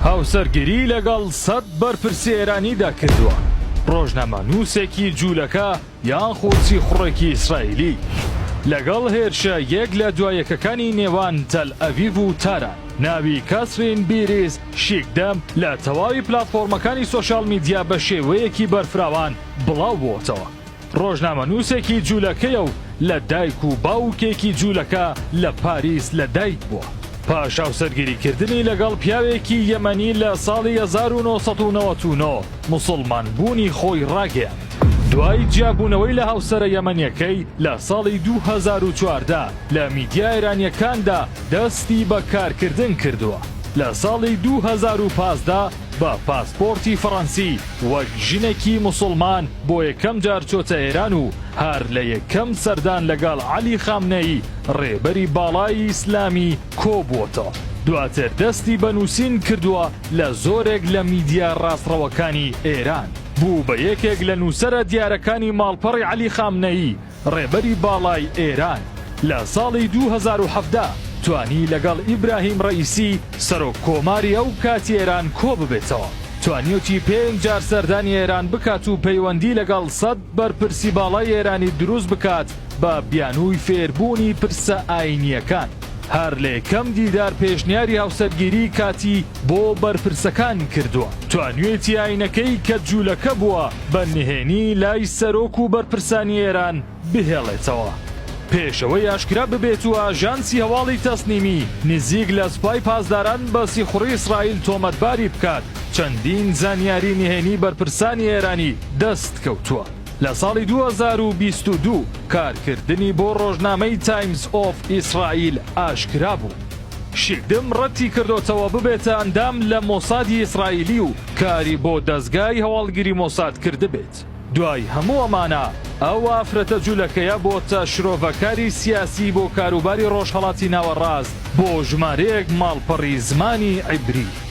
هاوسەرگیری لەگەڵ 100 بەرپرسی ئێرانیدا کردووە. ڕۆژنامەنووسێکی جوولەکە یان خۆچی خوڕێکی ئیسرائیلی لەگەڵ هێرشە یەک لە دوایەکەکانی نێوان تەل ئەڤیڤ و تاران. ناوی کاترین بیریز شیکدەم لە تەواوی پلاتفۆرمەکانی سۆشال میدیا بە شێوەیەکی بەرفراوان بڵاو بووەتەوە. ڕۆژنامەنووسێکی جوولەکەیە و لە دایک و باوکێکی جوولەکە لە پاریس لە دایک بووە. پاش هاوسەرگیریکردنی لەگەڵ پیاوێکی یەمەنی لە ساڵی 1999 موسڵمان بوونی خۆی ڕاگەیاند. دوای جیابوونەوەی لە هاوسەرە یەمەنیەکەی لە ساڵی 2014 لە میدیا ئێرانیەکاندا دەستی بە کارکردن کردووە. لە ساڵی 2015 بە پاسپۆرتی فەڕەنسی وەک ژنێکی موسڵمان بۆ یەکەم جار چۆتە ئێران و هەر لە یەکەم سەردان لەگەڵ عەلی خامنەئی ڕێبەری باڵای ئیسلامی کۆبووەتەوە. دواتر دەستی بە نووسین کردووە لە زۆرێک لە میدیا ڕاستڕەوەکانی ئێران. بوو بە یەکێک لە نووسەرە دیارەکانی ماڵپەڕی عەلی خامنەئی ڕێبەری باڵای ئێران. لە ساڵی 2017 توانی لەگەڵ ئیبراهیم ڕەئیسی سەرۆک کۆماری ئەو کاتی ئێران کۆ ببێتەوە. توانیوتی 5 جار سەردانی ئێران بکات و پەیوەندی لەگەڵ 100 بەرپرسی باڵای ئێرانی دروست بکات بە بیانووی فێربوونی پرسە ئاینیەکان. هەر لە یەکەم دیدار پێشنیاری هاوسەرگیری کاتی بۆ بەرپرسەکان کردووە. توانوێتی ئاینەکەی کە جوولەکە بووە بە نهێنی لای سەرۆک و بەرپرسانی ئێران بهێڵێتەوە. پێشەوەی ئاشکرا ببێت و ئاژانسی هەواڵی تەسنیمی نزیک لە سوپای پاسداران بە سیخوڕی ئیسرائیل تۆمەتباری بکات چەندین زانیاری نهێنی بەرپرسانی ئێرانی دەست کەوتووە. لە ساڵی 2022 کارکردنی بۆ ڕۆژنامەی تایمز ئۆف ئیسرائیل ئاشکرا بوو. شیکدەم ڕەتی کردوتەوە ببێتە ئەندام لە مۆسادی ئیسرائیلی و کاری بۆ دەستگای هەواڵگیری مۆساد کردبێت. دوای هەموو ئەمانە ئەو ئافرەتە جوولەکەیە بۆتە شرۆڤەکاری سیاسی بۆ کاروباری ڕۆژهەڵاتی ناوەڕاست بۆ ژمارەیەک ماڵپەڕی زمانی عیبری.